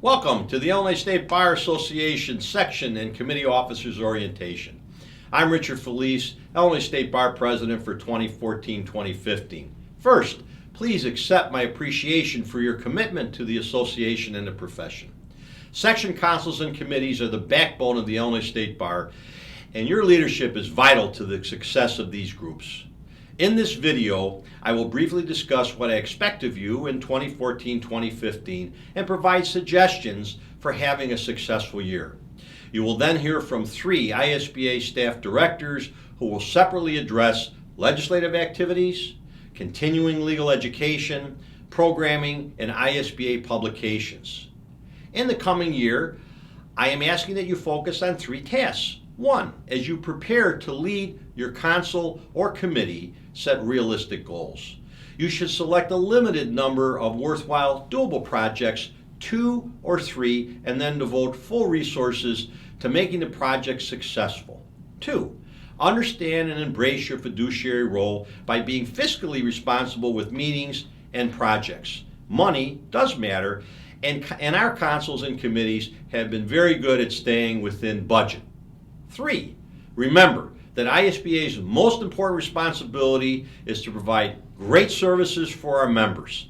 Welcome to the Illinois State Bar Association Section and Committee Officers Orientation. I'm Richard Felice, Illinois State Bar President for 2014-2015. First, please accept my appreciation for your commitment to the association and the profession. Section councils and committees are the backbone of the Illinois State Bar, and your leadership is vital to the success of these groups. In this video, I will briefly discuss what I expect of you in 2014-2015 and provide suggestions for having a successful year. You will then hear from 3 ISBA staff directors who will separately address legislative activities, continuing legal education, programming, and ISBA publications. In the coming year, I am asking that you focus on 3 tasks. 1, as you prepare to lead your council or committee, set realistic goals. You should select a limited number of worthwhile, doable projects, 2 or 3, and then devote full resources to making the project successful. 2, understand and embrace your fiduciary role by being fiscally responsible with meetings and projects. Money does matter, and our councils and committees have been very good at staying within budget. 3, remember that ISBA's most important responsibility is to provide great services for our members.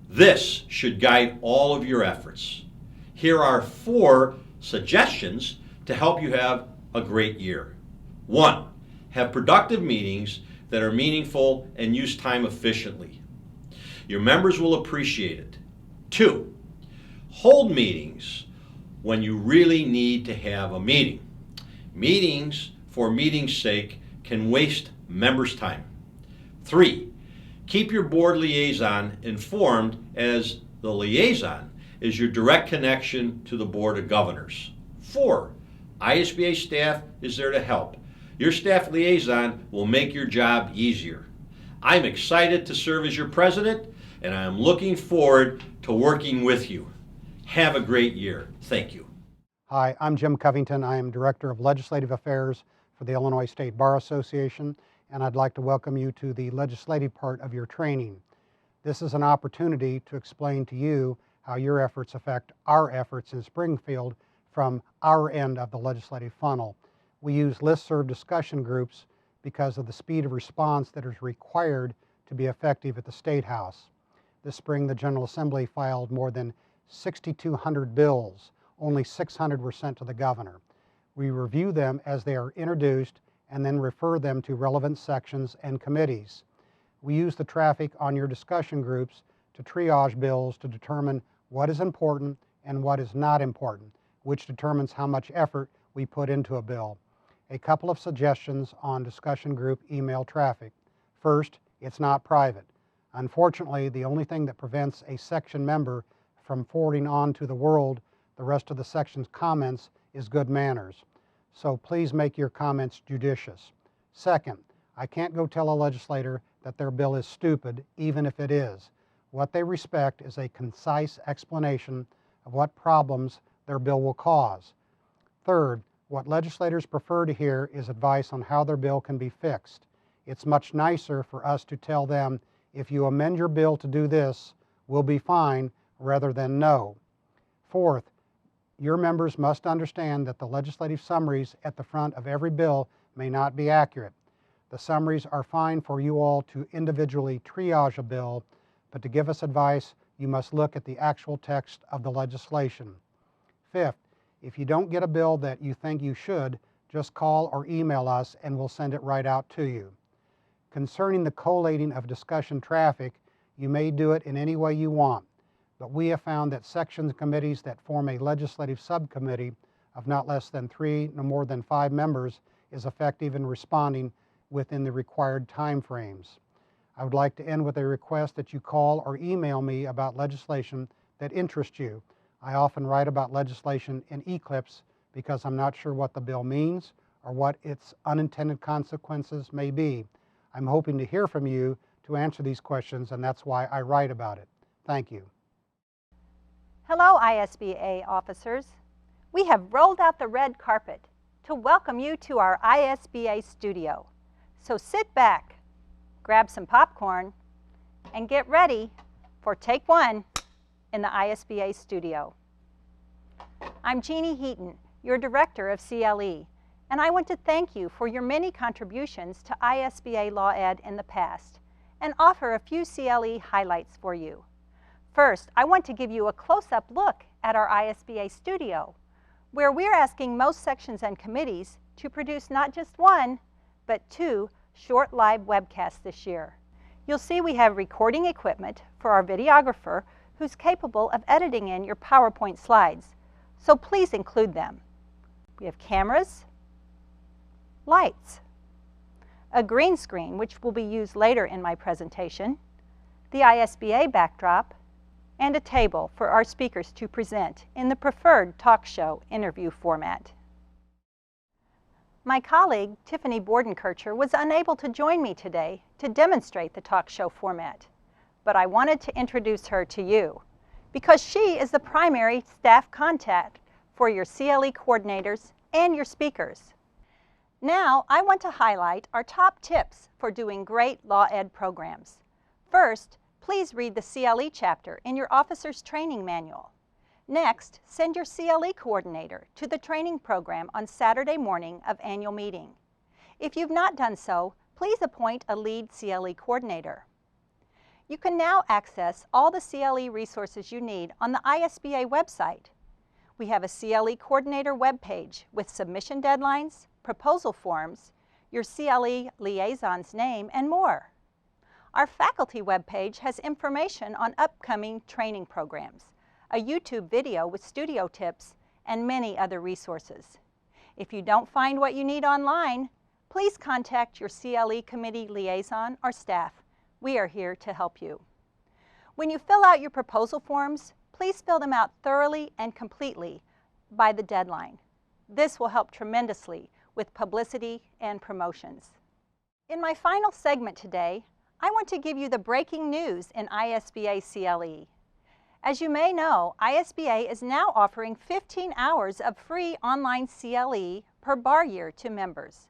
This should guide all of your efforts. Here are 4 suggestions to help you have a great year. 1, have productive meetings that are meaningful and use time efficiently. Your members will appreciate it. 2, hold meetings when you really need to have a meeting. Meetings for meeting's sake can waste members' time. 3, keep your board liaison informed, as the liaison is your direct connection to the Board of Governors. 4, ISBA staff is there to help. Your staff liaison will make your job easier. I'm excited to serve as your president, and I am looking forward to working with you. Have a great year. Thank you. Hi, I'm Jim Covington. I am Director of Legislative Affairs for the Illinois State Bar Association, and I'd like to welcome you to the legislative part of your training. This is an opportunity to explain to you how your efforts affect our efforts in Springfield from our end of the legislative funnel. We use listserv discussion groups because of the speed of response that is required to be effective at the State House. This spring, the General Assembly filed more than 6,200 bills. Only 600 were sent to the governor. We review them as they are introduced and then refer them to relevant sections and committees. We use the traffic on your discussion groups to triage bills to determine what is important and what is not important, which determines how much effort we put into a bill. A couple of suggestions on discussion group email traffic. First, it's not private. Unfortunately, the only thing that prevents a section member from forwarding on to the world the rest of the section's comments is good manners. So please make your comments judicious. Second, I can't go tell a legislator that their bill is stupid, even if it is. What they respect is a concise explanation of what problems their bill will cause. Third, what legislators prefer to hear is advice on how their bill can be fixed. It's much nicer for us to tell them, if you amend your bill to do this, we'll be fine, rather than no. Fourth, your members must understand that the legislative summaries at the front of every bill may not be accurate. The summaries are fine for you all to individually triage a bill, but to give us advice, you must look at the actual text of the legislation. Fifth, if you don't get a bill that you think you should, just call or email us and we'll send it right out to you. Concerning the collating of discussion traffic, you may do it in any way you want. But we have found that sections committees that form a legislative subcommittee of not less than 3 no more than 5 members is effective in responding within the required time frames. I would like to end with a request that you call or email me about legislation that interests you. I often write about legislation in eclipse because I'm not sure what the bill means or what its unintended consequences may be. I'm hoping to hear from you to answer these questions, and that's why I write about it. Thank you. Hello, ISBA officers. We have rolled out the red carpet to welcome you to our ISBA studio. So sit back, grab some popcorn, and get ready for take 1 in the ISBA studio. I'm Jeannie Heaton, your Director of CLE, and I want to thank you for your many contributions to ISBA Law Ed in the past and offer a few CLE highlights for you. First, I want to give you a close-up look at our ISBA studio, where we're asking most sections and committees to produce not just one, but 2 short live webcasts this year. You'll see we have recording equipment for our videographer who's capable of editing in your PowerPoint slides, so please include them. We have cameras, lights, a green screen which will be used later in my presentation, the ISBA backdrop, and a table for our speakers to present in the preferred talk show interview format. My colleague, Tiffany Bordenkircher, was unable to join me today to demonstrate the talk show format, but I wanted to introduce her to you because she is the primary staff contact for your CLE coordinators and your speakers. Now, I want to highlight our top tips for doing great law ed programs. First, please read the CLE chapter in your officer's training manual. Next, send your CLE coordinator to the training program on Saturday morning of annual meeting. If you've not done so, please appoint a lead CLE coordinator. You can now access all the CLE resources you need on the ISBA website. We have a CLE coordinator webpage with submission deadlines, proposal forms, your CLE liaison's name, and more. Our faculty webpage has information on upcoming training programs, a YouTube video with studio tips, and many other resources. If you don't find what you need online, please contact your CLE committee liaison or staff. We are here to help you. When you fill out your proposal forms, please fill them out thoroughly and completely by the deadline. This will help tremendously with publicity and promotions. In my final segment today, I want to give you the breaking news in ISBA CLE. As you may know, ISBA is now offering 15 hours of free online CLE per bar year to members.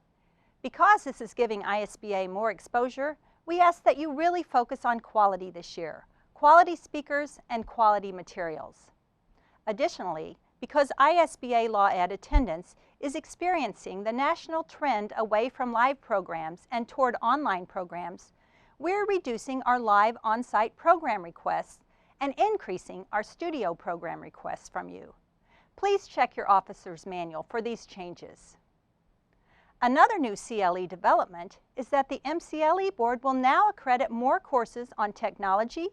Because this is giving ISBA more exposure, we ask that you really focus on quality this year, quality speakers and quality materials. Additionally, because ISBA Law Ed attendance is experiencing the national trend away from live programs and toward online programs, we're reducing our live on-site program requests and increasing our studio program requests from you. Please check your officer's manual for these changes. Another new CLE development is that the MCLE board will now accredit more courses on technology,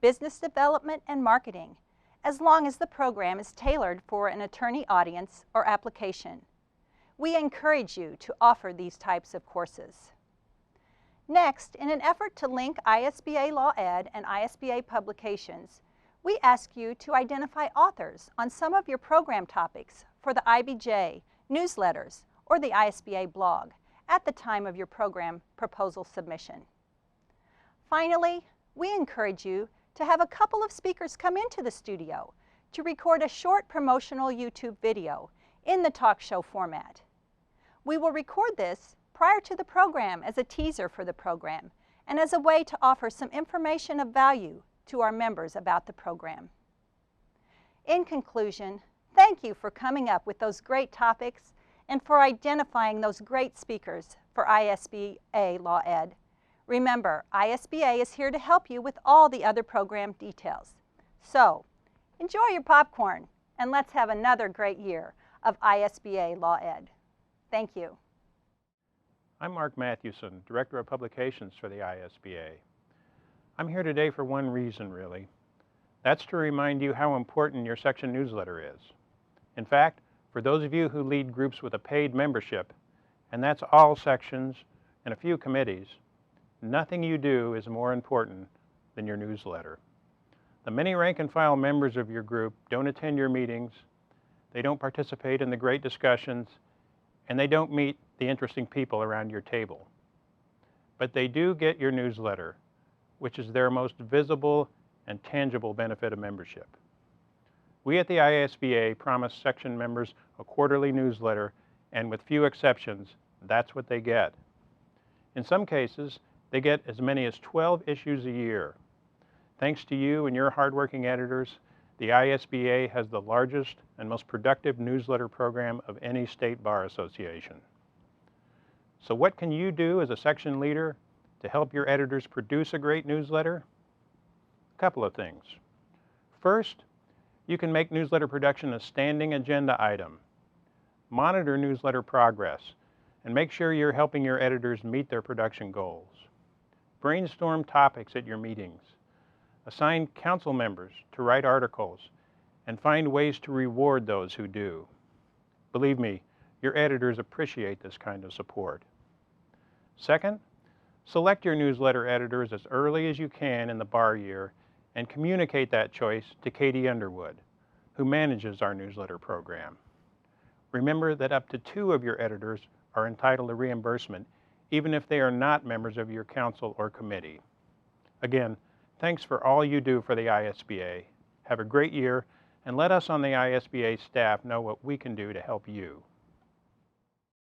business development, and marketing, as long as the program is tailored for an attorney audience or application. We encourage you to offer these types of courses. Next, in an effort to link ISBA Law Ed and ISBA publications, we ask you to identify authors on some of your program topics for the IBJ, newsletters, or the ISBA blog at the time of your program proposal submission. Finally, we encourage you to have a couple of speakers come into the studio to record a short promotional YouTube video in the talk show format. We will record this prior to the program as a teaser for the program and as a way to offer some information of value to our members about the program. In conclusion, thank you for coming up with those great topics and for identifying those great speakers for ISBA Law Ed. Remember, ISBA is here to help you with all the other program details. So, enjoy your popcorn and let's have another great year of ISBA Law Ed. Thank you. I'm Mark Mathewson, Director of Publications for the ISBA. I'm here today for one reason, really. That's to remind you how important your section newsletter is. In fact, for those of you who lead groups with a paid membership, and that's all sections and a few committees, nothing you do is more important than your newsletter. The many rank and file members of your group don't attend your meetings, they don't participate in the great discussions, and they don't meet the interesting people around your table. But they do get your newsletter, which is their most visible and tangible benefit of membership. We at the ISBA promise section members a quarterly newsletter, and with few exceptions, that's what they get. In some cases, they get as many as 12 issues a year. Thanks to you and your hardworking editors, The ISBA has the largest and most productive newsletter program of any state bar association. So what can you do as a section leader to help your editors produce a great newsletter? A couple of things. First, you can make newsletter production a standing agenda item. Monitor newsletter progress and make sure you're helping your editors meet their production goals. Brainstorm topics at your meetings. Assign council members to write articles and find ways to reward those who do. Believe me, your editors appreciate this kind of support. Second, select your newsletter editors as early as you can in the bar year and communicate that choice to Katie Underwood, who manages our newsletter program. Remember that up to 2 of your editors are entitled to reimbursement, even if they are not members of your council or committee. Again, thanks for all you do for the ISBA. Have a great year, and let us on the ISBA staff know what we can do to help you.